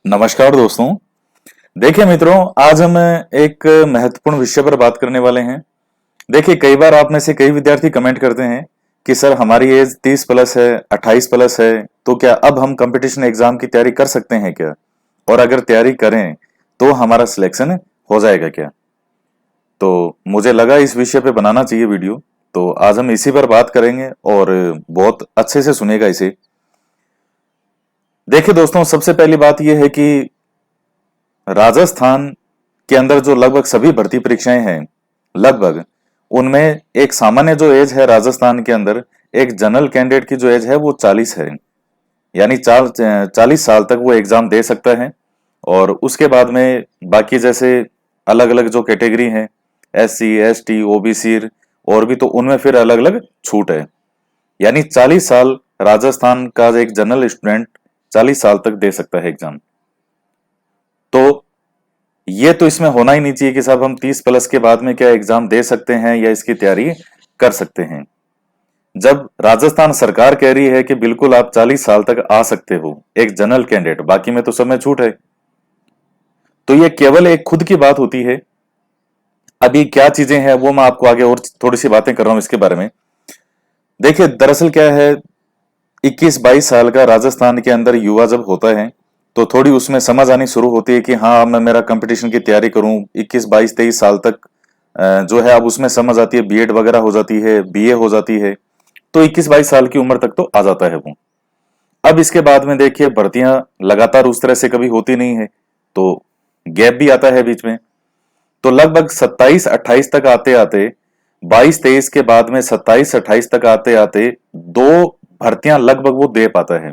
नमस्कार दोस्तों। देखिए मित्रों, आज हम एक महत्वपूर्ण विषय पर बात करने वाले हैं। देखिए, कई बार आप में से कई विद्यार्थी कमेंट करते हैं कि सर हमारी एज 30 प्लस है, 28 प्लस है, तो क्या अब हम कंपटीशन एग्जाम की तैयारी कर सकते हैं क्या? और अगर तैयारी करें तो हमारा सिलेक्शन हो जाएगा क्या? तो मुझे लगा इस विषय पे बनाना चाहिए वीडियो। तो आज हम इसी पर बात करेंगे और बहुत अच्छे से सुनेगा इसे। देखिए दोस्तों, सबसे पहली बात यह है कि राजस्थान के अंदर जो लगभग सभी भर्ती परीक्षाएं हैं, लगभग उनमें एक सामान्य जो एज है राजस्थान के अंदर, एक जनरल कैंडिडेट की जो एज है वो 40 है। यानी 40 साल तक वो एग्जाम दे सकता है। और उसके बाद में बाकी जैसे अलग अलग जो कैटेगरी हैं, SC ST OBC और भी, तो उनमें फिर अलग अलग छूट है। यानी 40 साल राजस्थान का एक जनरल स्टूडेंट 40 साल तक दे सकता है एग्जाम। तो ये तो इसमें होना ही नहीं चाहिए कि साहब हम 30 प्लस के बाद में क्या एग्जाम दे सकते हैं या इसकी तैयारी कर सकते हैं। जब राजस्थान सरकार कह रही है कि बिल्कुल आप 40 साल तक आ सकते हो एक जनरल कैंडिडेट, बाकी में तो सब में छूट है, तो ये केवल एक खुद की बात होती है। अभी क्या चीजें हैं वो मैं आपको आगे और थोड़ी सी बातें कर रहा हूं इसके बारे में। देखिए, दरअसल क्या है, 21-22 साल का राजस्थान के अंदर युवा जब होता है तो थोड़ी उसमें समझ आनी शुरू होती है कि हाँ, मैं मेरा कंपटीशन की तैयारी करूं। 21-22-23 साल तक जो है अब उसमें समझ आती है, बीएड वगैरह हो जाती है, बीए हो जाती है। तो 21-22 साल की उम्र तक तो आ जाता है वो। अब इसके बाद में देखिए, भर्तियां लगातार उस तरह से कभी होती नहीं है, तो गैप भी आता है बीच में। तो लगभग 27-28 तक आते आते, 22-23 के बाद में 27-28 तक आते आते दो भर्तियां लगभग वो दे पाता है।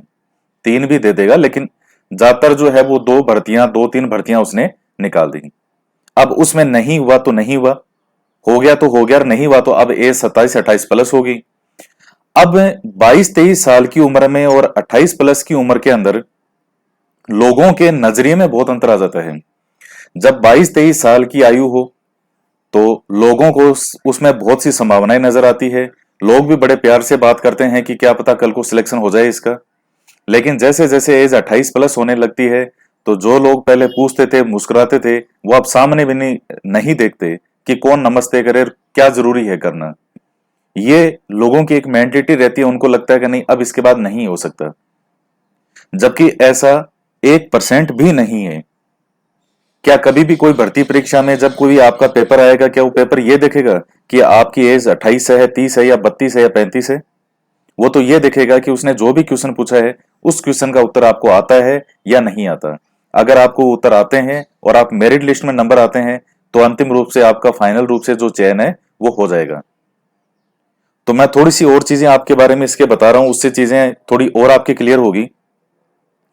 तीन भी दे देगा, लेकिन ज्यादातर जो है वो दो तीन भर्तियां उसने निकाल दी। अब उसमें नहीं हुआ तो नहीं हुआ, हो गया तो हो गया, नहीं हुआ तो अब एज 27-28 प्लस होगी। अब 22-23 साल की उम्र में और 28 प्लस की उम्र के अंदर लोगों के नजरिए में बहुत अंतर आ जाता है। जब 22-23 साल की आयु हो तो लोगों को उसमें बहुत सी संभावनाएं नजर आती है। लोग भी बड़े प्यार से बात करते हैं कि क्या पता कल को सिलेक्शन हो जाए इसका। लेकिन जैसे जैसे एज 28 प्लस होने लगती है, तो जो लोग पहले पूछते थे, मुस्कुराते थे, वो अब सामने भी नहीं देखते कि कौन नमस्ते करे, क्या जरूरी है करना। ये लोगों की एक मेंटेलिटी रहती है, उनको लगता है कि नहीं, अब इसके बाद नहीं हो सकता। जबकि ऐसा 1% भी नहीं है। क्या कभी भी कोई भर्ती परीक्षा में जब कोई आपका पेपर आएगा, क्या वो पेपर ये देखेगा कि आपकी एज 28 है, 30 है या 32 है या 35 है? वो तो ये देखेगा कि उसने जो भी क्वेश्चन पूछा है उस क्वेश्चन का उत्तर आपको आता है या नहीं आता। अगर आपको उत्तर आते हैं और आप मेरिट लिस्ट में नंबर आते हैं, तो अंतिम रूप से आपका फाइनल रूप से जो चयन है वो हो जाएगा। तो मैं थोड़ी सी और चीजें आपके बारे में इसके बता रहा हूं, उससे चीजें थोड़ी और आपकी क्लियर होगी।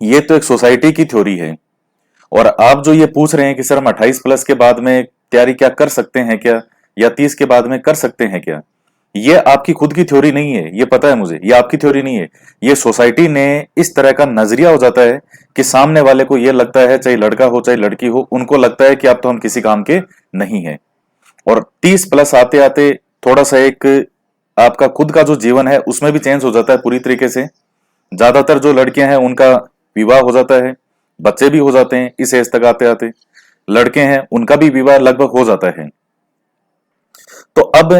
ये तो एक सोसाइटी की थ्योरी है। और आप जो ये पूछ रहे हैं कि सर हम 28 प्लस के बाद में तैयारी क्या कर सकते हैं क्या, या 30 के बाद में कर सकते हैं क्या, ये आपकी खुद की थ्योरी नहीं है, ये पता है मुझे, ये आपकी थ्योरी नहीं है। ये सोसाइटी ने इस तरह का नजरिया हो जाता है कि सामने वाले को ये लगता है, चाहे लड़का हो चाहे लड़की हो, उनको लगता है कि अब तो हम किसी काम के नहीं है। और 30 प्लस आते आते थोड़ा सा एक आपका खुद का जो जीवन है उसमें भी चेंज हो जाता है पूरी तरीके से। ज्यादातर जो लड़कियां हैं उनका विवाह हो जाता है, बच्चे भी हो जाते हैं इस एज तक आते आते। लड़के हैं उनका भी विवाह लगभग हो जाता है। तो अब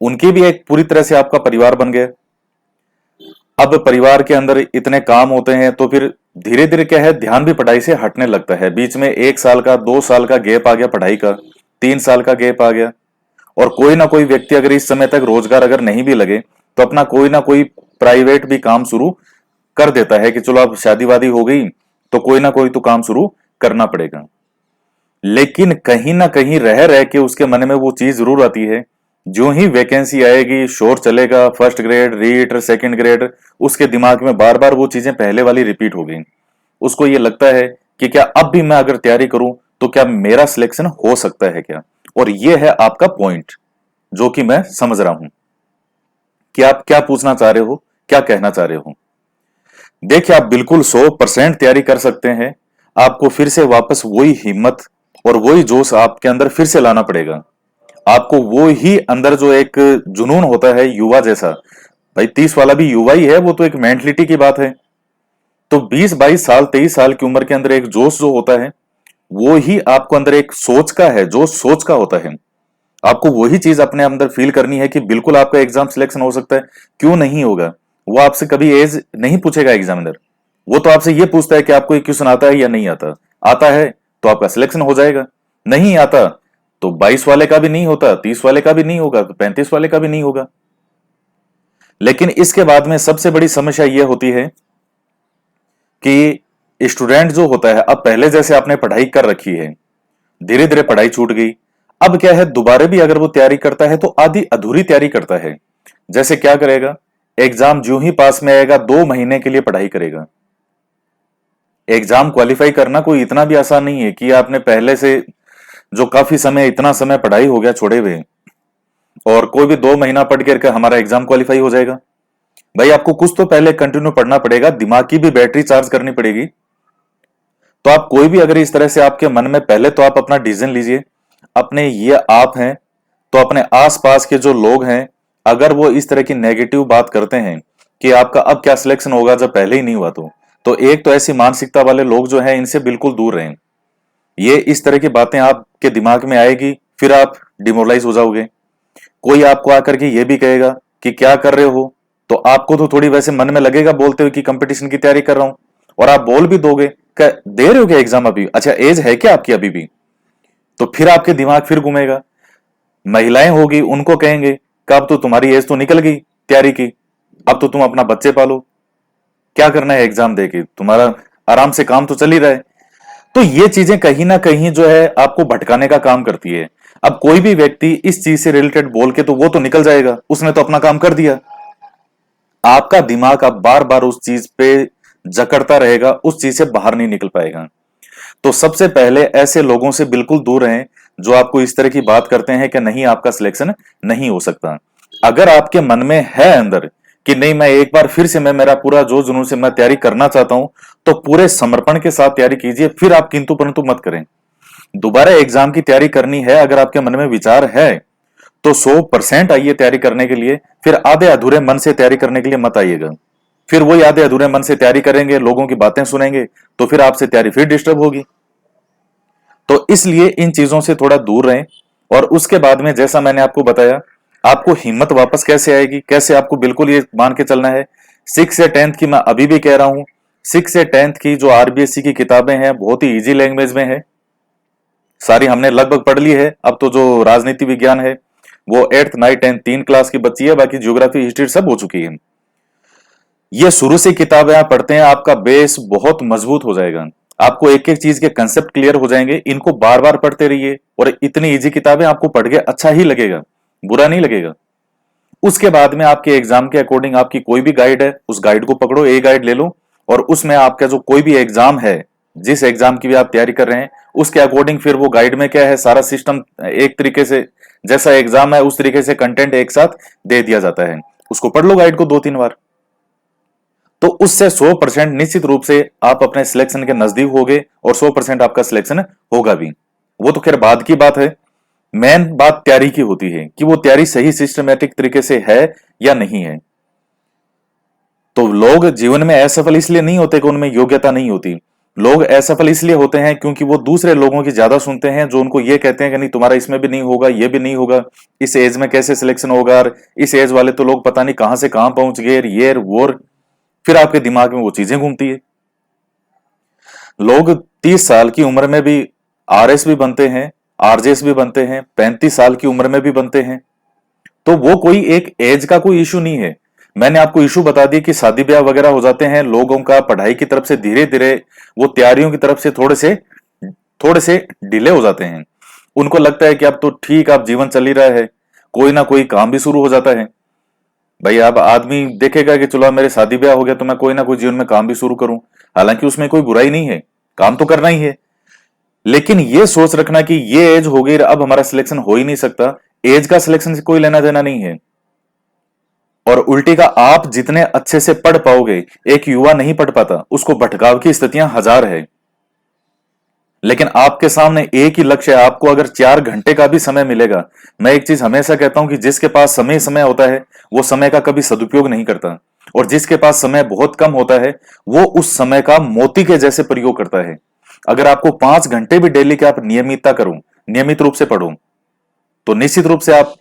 उनकी भी एक पूरी तरह से आपका परिवार बन गया। अब परिवार के अंदर इतने काम होते हैं, तो फिर धीरे धीरे क्या है, ध्यान भी पढ़ाई से हटने लगता है। बीच में 1 साल का 2 साल का गैप आ गया पढ़ाई का, 3 साल का गैप आ गया। और कोई ना कोई व्यक्ति अगर इस समय तक रोजगार अगर नहीं भी लगे, तो अपना कोई ना कोई प्राइवेट भी काम शुरू कर देता है कि चलो अब शादी वादी हो गई तो कोई ना कोई तो काम शुरू करना पड़ेगा। लेकिन कहीं ना कहीं रह रह के उसके मन में वो चीज जरूर आती है, जो ही वैकेंसी आएगी, शोर चलेगा, first grade, REET, second grade, उसके दिमाग में बार बार वो चीजें पहले वाली रिपीट हो गई। उसको ये लगता है कि क्या अब भी मैं अगर तैयारी करूं तो क्या मेरा सिलेक्शन हो सकता है क्या। और ये है आपका पॉइंट, जो कि मैं समझ रहा हूं कि आप क्या पूछना चाह रहे हो, क्या कहना चाह रहे हो। देखिए, आप बिल्कुल 100% तैयारी कर सकते हैं। आपको फिर से वापस वही हिम्मत और वही जोश आपके अंदर फिर से लाना पड़ेगा। आपको वो ही अंदर जो एक जुनून होता है युवा जैसा, भाई 30 वाला भी युवा ही है, वो तो एक मेंटलिटी की बात है। तो 20-22 साल 23 साल की उम्र के अंदर एक जोश जो होता है, वो ही आपको अंदर एक सोच का है, जो सोच का होता है। आपको वही चीज अपने अंदर फील करनी है कि बिल्कुल आपका एग्जाम सिलेक्शन हो सकता है। क्यों नहीं होगा? वो आपसे कभी एज नहीं पूछेगा एग्जामिनर। वो तो आपसे ये पूछता है कि आपको ये क्वेश्चन आता है या नहीं आता। आता है तो आपका सिलेक्शन हो जाएगा, नहीं आता तो 22 वाले का भी नहीं होता, 30 वाले का भी नहीं होगा, तो 35 वाले का भी नहीं होगा। लेकिन इसके बाद में सबसे बड़ी समस्या यह होती है कि स्टूडेंट जो होता है, अब पहले जैसे आपने पढ़ाई कर रखी है, धीरे धीरे पढ़ाई छूट गई। अब क्या है, दोबारा भी अगर वो तैयारी करता है तो आधी अधूरी तैयारी करता है। जैसे क्या करेगा, एग्जाम जो ही पास में आएगा 2 महीने के लिए पढ़ाई करेगा। एग्जाम क्वालिफाई करना कोई इतना भी आसान नहीं है कि आपने पहले से जो काफी समय, इतना समय पढ़ाई हो गया छोड़े हुए, और कोई भी 2 महीना पढ़ के हमारा एग्जाम क्वालिफाई हो जाएगा। भाई आपको कुछ तो पहले कंटिन्यू पढ़ना पड़ेगा, दिमाग की भी बैटरी चार्ज करनी पड़ेगी। तो आप कोई भी अगर इस तरह से आपके मन में, पहले तो आप अपना डिसीजन लीजिए। अपने ये आप हैं तो अपने आसपास के जो लोग हैं, अगर वो इस तरह की नेगेटिव बात करते हैं कि आपका अब क्या सिलेक्शन होगा जब पहले ही नहीं हुआ, तो एक तो ऐसी मानसिकता वाले लोग जो हैं इनसे बिल्कुल दूर रहें। ये इस तरह की बातें आपके दिमाग में आएगी, फिर आप डिमोरलाइज हो जाओगे। कोई आपको आकर के ये भी कहेगा कि क्या कर रहे हो, तो आपको तो थोड़ी वैसे मन में लगेगा बोलते हुए कि कंपटीशन की तैयारी कर रहा हूं, और आप बोल भी दोगे दे रहे हो क्या एग्जाम अभी, अच्छा एज है क्या आपकी अभी भी, तो फिर आपके दिमाग फिर घूमेगा। महिलाएं होगी, उनको कहेंगे कि अब तो तुम्हारी एज तो निकल गई तैयारी की, अब तो तुम अपना बच्चे पालो, क्या करना है एग्जाम देके, तुम्हारा आराम से काम तो चल ही रहा है। तो ये चीजें कहीं ना कहीं जो है आपको भटकाने का काम करती है। अब कोई भी व्यक्ति इस चीज से रिलेटेड बोल के तो वो तो निकल जाएगा, उसने तो अपना काम कर दिया। आपका दिमाग अब बार बार उस चीज पे जकड़ता रहेगा, उस चीज से बाहर नहीं निकल पाएगा। तो सबसे पहले ऐसे लोगों से बिल्कुल दूर रहें जो आपको इस तरह की बात करते हैं कि नहीं आपका सिलेक्शन नहीं हो सकता। अगर आपके मन में है अंदर कि नहीं, मैं एक बार फिर से, मैं मेरा पूरा जोश जुनून से मैं तैयारी करना चाहता हूं, तो पूरे समर्पण के साथ तैयारी कीजिए, फिर आप किंतु परंतु मत करें। दोबारा एग्जाम की तैयारी करनी है, अगर आपके मन में विचार है तो 100% आइए तैयारी करने के लिए, फिर आधे अधूरे मन से तैयारी करने के लिए मत आइएगा। फिर वही आधे अधूरे मन से तैयारी करेंगे, लोगों की बातें सुनेंगे, तो फिर आपसे तैयारी फिर डिस्टर्ब होगी। तो इसलिए इन चीजों से थोड़ा दूर रहें। और उसके बाद में जैसा मैंने आपको बताया, आपको हिम्मत वापस कैसे आएगी, कैसे आपको बिल्कुल ये मान के चलना है। 6 से 10th की मैं अभी भी कह रहा हूं, 6 से 10th की जो आरबीएससी की किताबें हैं बहुत ही इजी लैंग्वेज में है, सारी हमने लगभग पढ़ ली है। अब तो जो राजनीति विज्ञान है वो 8th 9th 10th 3 क्लास की बच्ची है, बाकी ज्योग्राफी हिस्ट्री सब हो चुकी है। ये शुरू से किताबें आप पढ़ते हैं, आपका बेस बहुत मजबूत हो जाएगा, आपको एक एक चीज के कंसेप्ट क्लियर हो जाएंगे। इनको बार बार पढ़ते रहिए, और इतनी इजी किताबें आपको पढ़ के अच्छा ही लगेगा, बुरा नहीं लगेगा। उसके बाद में आपके एग्जाम के अकॉर्डिंग आपकी कोई भी गाइड है, उस गाइड को पकड़ो, ए गाइड ले लो, और उसमें आपका जो कोई भी एग्जाम है, जिस एग्जाम की भी आप तैयारी कर रहे हैं, उसके अकॉर्डिंग फिर वो गाइड में क्या है, सारा सिस्टम एक तरीके से, जैसा एग्जाम है उस तरीके से कंटेंट एक साथ दे दिया जाता है। उसको पढ़ लो गाइड को 2-3 बार, तो उससे 100% निश्चित रूप से आप अपने सिलेक्शन के नजदीक होगे, और 100% आपका सिलेक्शन होगा भी। वो तो खैर बाद की बात है, मेन बात तैयारी की होती है कि वो तैयारी सही सिस्टमेटिक तरीके से है या नहीं है। तो लोग जीवन में असफल इसलिए नहीं होते कि उनमें योग्यता नहीं होती, लोग असफल इसलिए होते हैं क्योंकि वो दूसरे लोगों की ज्यादा सुनते हैं, जो उनको ये कहते हैं कि नहीं तुम्हारा इसमें भी नहीं होगा, ये भी नहीं होगा, इस एज में कैसे सिलेक्शन होगा, और इस एज वाले तो लोग पता नहीं कहां से कहां पहुंच गए, ये वो। फिर आपके दिमाग में वो चीजें घूमती है। लोग 30 साल की उम्र में भी आरएस भी बनते हैं, आरजेएस भी बनते हैं, 35 साल की उम्र में भी बनते हैं। तो वो कोई एक एज का कोई इशू नहीं है। मैंने आपको इशू बता दिया कि शादी ब्याह वगैरह हो जाते हैं लोगों का, पढ़ाई की तरफ से धीरे धीरे वो तैयारियों की तरफ से थोड़े से डिले हो जाते हैं। उनको लगता है कि अब तो ठीक, अब जीवन चल ही रहा है, कोई ना कोई काम भी शुरू हो जाता है। भाई अब आदमी देखेगा कि चलो मेरे शादी ब्याह हो गया तो मैं कोई ना कोई जीवन में काम भी शुरू करूं, हालांकि उसमें कोई बुराई नहीं है, काम तो करना ही है। लेकिन ये सोच रखना कि ये एज हो गई अब हमारा सिलेक्शन हो ही नहीं सकता, एज का सिलेक्शन से कोई लेना देना नहीं है। और उल्टी का, आप जितने अच्छे से पढ़ पाओगे, एक युवा नहीं पढ़ पाता, उसको भटकाव की स्थितियां हजार है। लेकिन आपके सामने एक ही लक्ष्य है, आपको अगर 4 घंटे का भी समय मिलेगा, मैं एक चीज हमेशा कहता हूं कि जिसके पास समय समय होता है वो समय का कभी सदुपयोग नहीं करता। और जिसके पास समय बहुत कम होता है वो उस समय का मोती के जैसे प्रयोग करता है। अगर आपको 5 घंटे भी डेली के आप नियमितता करो, नियमित रूप से पढ़ो, तो निश्चित रूप से आप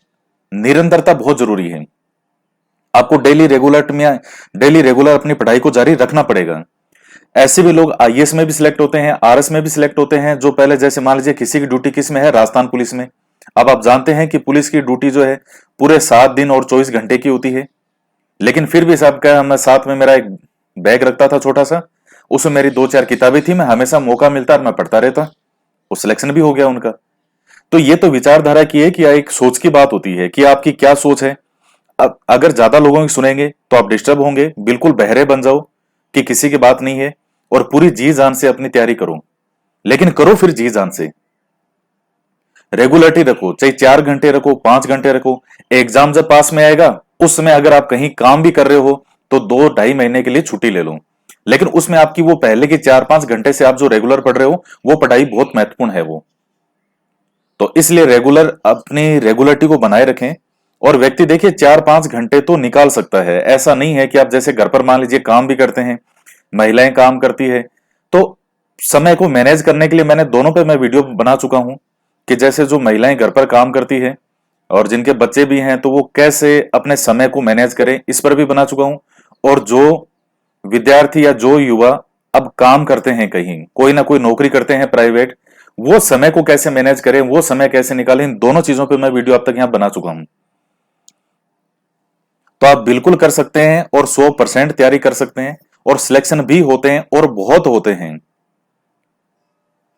निरंतरता बहुत जरूरी है। आपको डेली रेगुलर अपनी पढ़ाई को जारी रखना पड़ेगा। ऐसे भी लोग आईएएस में भी सिलेक्ट होते हैं, आरएस में भी सिलेक्ट होते हैं, जो पहले जैसे मान लीजिए किसी की ड्यूटी किस में है, राजस्थान पुलिस में। अब आप जानते हैं कि पुलिस की ड्यूटी जो है पूरे 7 दिन और 24 घंटे की होती है। लेकिन फिर भी साहब क्या, मैं साथ में मेरा एक बैग रखता था छोटा सा, उसमें मेरी 2-4 किताबें थी, मैं हमेशा मौका मिलता और मैं पढ़ता रहता। वो सिलेक्शन भी हो गया उनका। तो ये तो विचारधारा की है कि एक सोच की बात होती है कि आपकी क्या सोच है। अब अगर ज्यादा लोगों की सुनेंगे तो आप डिस्टर्ब होंगे, बिल्कुल बहरे बन जाओ कि किसी की बात नहीं है, और पूरी जी जान से अपनी तैयारी करो। लेकिन करो फिर जी जान से, रेगुलरिटी रखो, चाहे 4 घंटे रखो, 5 घंटे रखो। एग्जाम जब पास में आएगा उस समय अगर आप कहीं काम भी कर रहे हो तो 2-2.5 महीने के लिए छुट्टी ले लो, लेकिन उसमें आपकी वो पहले के 4-5 घंटे से आप जो रेगुलर पढ़ रहे हो वो पढ़ाई बहुत महत्वपूर्ण है वो। तो इसलिए रेगुलर अपनी रेगुलरिटी को बनाए रखें। और व्यक्ति देखिए 4-5 घंटे तो निकाल सकता है, ऐसा नहीं है कि आप जैसे घर पर मान लीजिए काम भी करते हैं, महिलाएं काम करती है, तो समय को मैनेज करने के लिए मैंने दोनों पे मैं वीडियो बना चुका हूं कि जैसे जो महिलाएं घर पर काम करती है और जिनके बच्चे भी हैं तो वो कैसे अपने समय को मैनेज करें, इस पर भी बना चुका हूं। और जो विद्यार्थी या जो युवा अब काम करते हैं, कहीं कोई ना कोई नौकरी करते हैं प्राइवेट, वो समय को कैसे मैनेज करें, वो समय कैसे निकालें, इन दोनों चीजों पे मैं वीडियो अब तक यहां बना चुका हूं। तो आप बिल्कुल कर सकते हैं और 100% तैयारी कर सकते हैं, और सिलेक्शन भी होते हैं और बहुत होते हैं।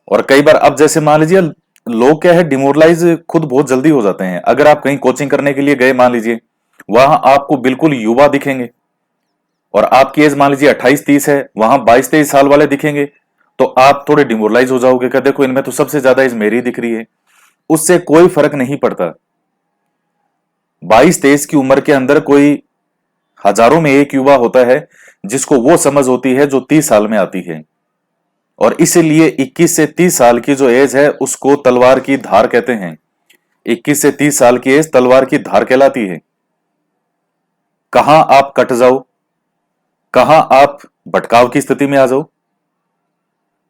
और कई बार अब जैसे मान लीजिए लोग क्या है, डिमोरलाइज खुद बहुत जल्दी हो जाते हैं। अगर आप कहीं कोचिंग करने के लिए गए मान लीजिए, वहां आपको बिल्कुल युवा दिखेंगे और आपकी एज मान लीजिए 28-30 है, वहां 22-23 साल वाले दिखेंगे, तो आप थोड़े डिमोरलाइज हो जाओगे कि देखो इनमें तो सबसे ज्यादा एज मेरी दिख रही है। उससे कोई फर्क नहीं पड़ता। 22-23 की उम्र के अंदर कोई हजारों में एक युवा होता है जिसको वो समझ होती है जो 30 साल में आती है। और इसीलिए 21 से 30 साल की जो एज है उसको तलवार की धार कहते हैं। 21 से 30 साल की एज तलवार की धार कहलाती है। कहां आप कट जाओ, कहां आप भटकाव की स्थिति में आ जाओ।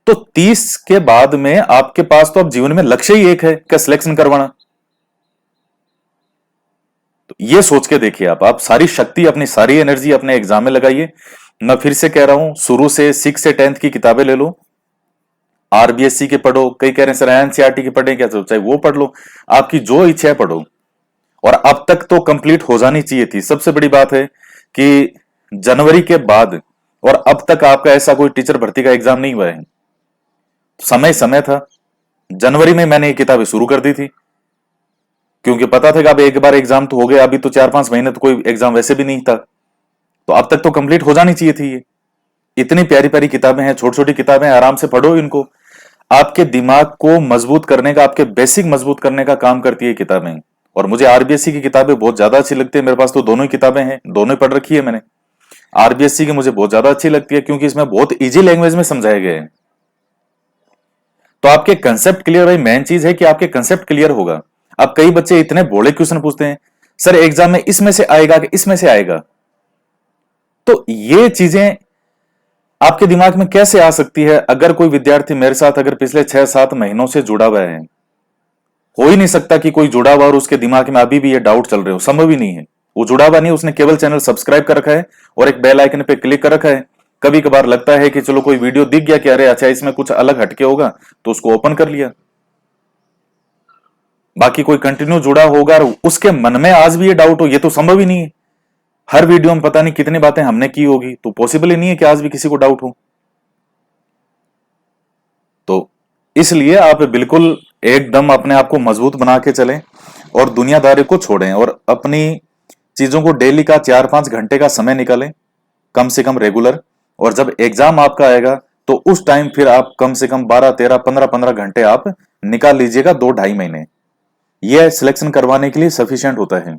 तो 30 के बाद में आपके पास तो अब जीवन में लक्ष्य ही एक है, क्या सिलेक्शन करवाना। तो ये सोच के देखिए, आप सारी शक्ति, अपनी सारी एनर्जी अपने एग्जाम में लगाइए। मैं फिर से कह रहा हूं, शुरू से 6 से 10th की किताबें ले लो, आरबीएससी के पढ़ो, कई कह रहे हैं सर एनसीईआरटी की पढ़े, क्या चाहे वो पढ़ लो, आपकी जो इच्छा है पढ़ो। और अब तक तो कंप्लीट हो जानी चाहिए थी। सबसे बड़ी बात है कि जनवरी के बाद और अब तक आपका ऐसा कोई टीचर भर्ती का एग्जाम नहीं हुआ है। समय समय था, जनवरी में मैंने ये किताबें शुरू कर दी थी, क्योंकि पता था कि अब एक बार एग्जाम तो हो गया, अभी तो 4-5 महीने तो कोई एग्जाम वैसे भी नहीं था, तो अब तक तो कंप्लीट हो जानी चाहिए थी ये। इतनी प्यारी प्यारी किताबें हैं, छोटी छोटी किताबें, आराम से पढ़ो इनको। आपके दिमाग को मजबूत करने का, आपके बेसिक मजबूत करने का काम करती है किताबें। और मुझे आरबीएससी की किताबें बहुत ज्यादा अच्छी लगती है, मेरे पास तो दोनों ही किताबें हैं, दोनों ही पढ़ रखी है मैंने। आरबीएससी की मुझे बहुत ज्यादा अच्छी लगती है क्योंकि इसमें बहुत इजी लैंग्वेज में समझाए गए हैं। तो आपके कंसेप्ट क्लियर, भाई मेन चीज है कि आपके कंसेप्ट क्लियर होगा। अब कई बच्चे इतने बोले क्वेश्चन पूछते हैं, सर एग्जाम में इसमें से आएगा कि इसमें से आएगा। तो ये चीजें आपके दिमाग में कैसे आ सकती है? अगर कोई विद्यार्थी मेरे साथ अगर पिछले 6-7 महीनों से जुड़ा हुआ है, हो ही नहीं सकता कि कोई जुड़ा हुआ और उसके दिमाग में अभी भी ये डाउट चल रहे हो, संभव ही नहीं है। वो जुड़ा हुआ नहीं, उसने केवल चैनल सब्सक्राइब कर रखा है और एक बेल आइकन पे क्लिक कर रखा है। कभी कभार लगता है कि चलो कोई वीडियो दिख गया कि अरे अच्छा इसमें कुछ अलग हटके होगा, तो उसको ओपन कर लिया। बाकी कोई कंटिन्यू जुड़ा होगा और उसके मन में आज भी ये डाउट हो, ये तो संभव ही नहीं है। हर वीडियो में पता नहीं कितनी बातें हमने की होगी, तो पॉसिबल ही नहीं है कि आज भी किसी को डाउट हो। तो इसलिए आप बिल्कुल एकदम अपने आप को मजबूत बना के चलें और दुनियादारी को छोड़ें और अपनी चीजों को डेली का 4-5 घंटे का समय निकालें, कम से कम रेगुलर। और जब एग्जाम आपका आएगा तो उस टाइम फिर आप कम से कम 12-13-15-15 घंटे आप निकाल लीजिएगा, 2-2.5 महीने। यह सिलेक्शन करवाने के लिए सफिशिएंट होता है।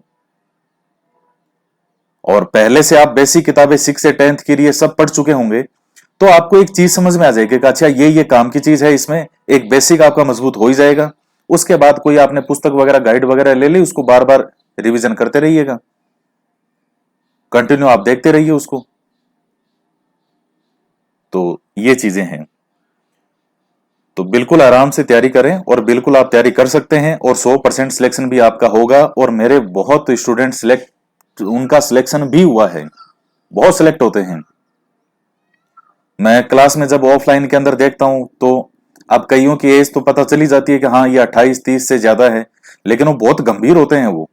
और पहले से आप बेसिक किताबें 6 से 10th के लिए सब पढ़ चुके होंगे, तो आपको एक चीज समझ में आ जाएगी कि अच्छा ये काम की चीज है, इसमें एक बेसिक आपका मजबूत हो ही जाएगा। उसके बाद कोई आपने पुस्तक वगैरह गाइड वगैरह ले ली, उसको बार बार रिवीजन करते रहिएगा। कंटिन्यू आप देखते रहिए उसको। तो ये चीजें हैं। तो बिल्कुल आराम से तैयारी करें और बिल्कुल आप तैयारी कर सकते हैं और 100% सिलेक्शन भी आपका होगा। और मेरे बहुत स्टूडेंट सिलेक्ट, उनका सिलेक्शन भी हुआ है, बहुत सिलेक्ट होते हैं। मैं क्लास में जब ऑफलाइन के अंदर देखता हूं तो अब कईयों की एज तो पता चली जाती है कि हाँ ये 28-30 से ज्यादा है, लेकिन वो बहुत गंभीर होते हैं वो।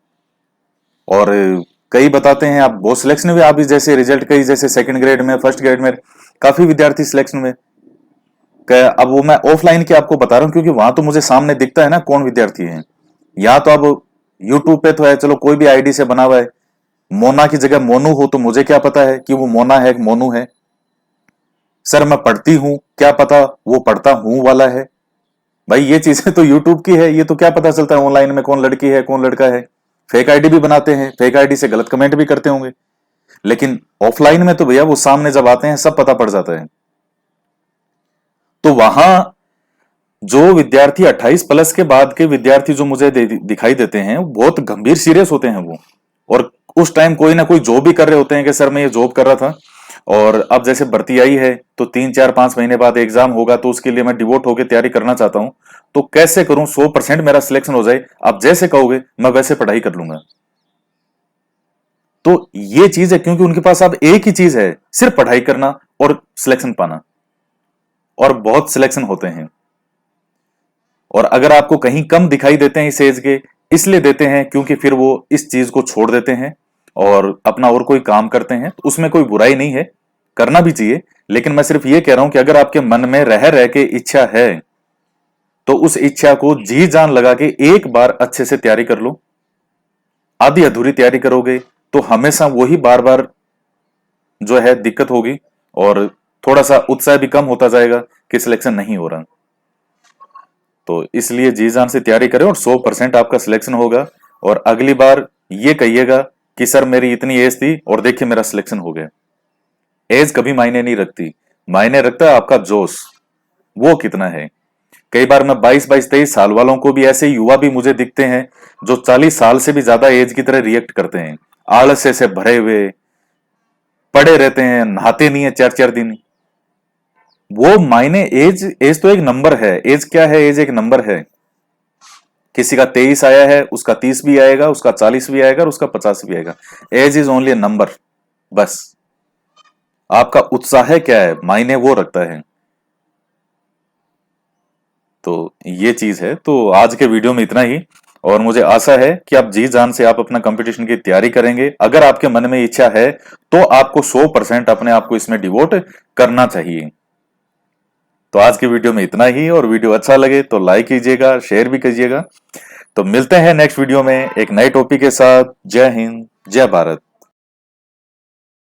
और कई बताते हैं आप बहुत सिलेक्शन में, आप जैसे रिजल्ट कई जैसे सेकंड ग्रेड में, फर्स्ट ग्रेड में काफी विद्यार्थी सिलेक्शन में। अब वो मैं ऑफलाइन की आपको बता रहा हूँ क्योंकि वहां तो मुझे सामने दिखता है ना कौन विद्यार्थी है। यहाँ तो अब यूट्यूब पे तो है, चलो कोई भी आईडी से बना हुआ है, मोना की जगह मोनू हो तो मुझे क्या पता है कि वो मोना है कि मोनू है। सर मैं पढ़ती हूं, क्या पता वो पढ़ता हूं वाला है। भाई ये चीजें तो यूट्यूब की है, ये तो क्या पता चलता है ऑनलाइन में कौन लड़की है कौन लड़का है। फेक आईडी भी बनाते हैं, फेक आईडी से गलत कमेंट भी करते होंगे, लेकिन ऑफलाइन में तो भैया वो सामने जब आते हैं सब पता पड़ जाता है। तो वहां जो विद्यार्थी 28 प्लस के बाद के विद्यार्थी जो मुझे दिखाई देते हैं, बहुत गंभीर सीरियस होते हैं वो। और उस टाइम कोई ना कोई जॉब भी कर रहे होते हैं कि सर मैं ये जॉब कर रहा था और अब जैसे भर्ती आई है तो 3-4-5 महीने बाद एग्जाम होगा, तो उसके लिए मैं डिवोट होकर तैयारी करना चाहता हूं, तो कैसे करूं 100% मेरा सिलेक्शन हो जाए। आप जैसे कहोगे मैं वैसे पढ़ाई कर लूंगा। तो ये चीज है क्योंकि उनके पास अब एक ही चीज है, सिर्फ पढ़ाई करना और सिलेक्शन पाना। और बहुत सिलेक्शन होते हैं। और अगर आपको कहीं कम दिखाई देते हैं इस एज के, इसलिए देते हैं क्योंकि फिर वो इस चीज को छोड़ देते हैं और अपना और कोई काम करते हैं। तो उसमें कोई बुराई नहीं है, करना भी चाहिए। लेकिन मैं सिर्फ ये कह रहा हूं कि अगर आपके मन में रह रह के इच्छा है तो उस इच्छा को जी जान लगा के एक बार अच्छे से तैयारी कर लो। आधी अधूरी तैयारी करोगे तो हमेशा वही बार बार जो है दिक्कत होगी और थोड़ा सा उत्साह भी कम होता जाएगा कि सिलेक्शन नहीं हो रहा। तो इसलिए जी जान से तैयारी करें और 100% आपका सिलेक्शन होगा। और अगली बार ये कहिएगा कि सर मेरी इतनी एज थी और देखिए मेरा सिलेक्शन हो गया। एज कभी मायने नहीं रखती, मायने रखता है आपका जोश, वो कितना है। कई बार मैं 22-22-23 साल वालों को भी, ऐसे युवा भी मुझे दिखते हैं जो 40 साल से भी ज्यादा एज की तरह रिएक्ट करते हैं, आलस्य से भरे हुए पड़े रहते हैं, नहाते नहीं है 4-4 दिन। वो मायने, एज एज तो एक नंबर है। एज क्या है? एज एक नंबर है। किसी का 23 आया है, उसका 30 भी आएगा, उसका 40 भी आएगा और उसका 50 भी आएगा। Age is only a number. बस आपका उत्साह क्या है, मायने वो रखता है। तो ये चीज है। तो आज के वीडियो में इतना ही। और मुझे आशा है कि आप जी जान से आप अपना कंपटीशन की तैयारी करेंगे। अगर आपके मन में इच्छा है तो आपको 100% अपने आप को इसमें डिवोट करना चाहिए। तो आज की वीडियो में इतना ही। और वीडियो अच्छा लगे तो लाइक कीजिएगा, शेयर भी कीजिएगा। तो मिलते हैं नेक्स्ट वीडियो में एक नए टॉपिक के साथ। जय हिंद, जय भारत।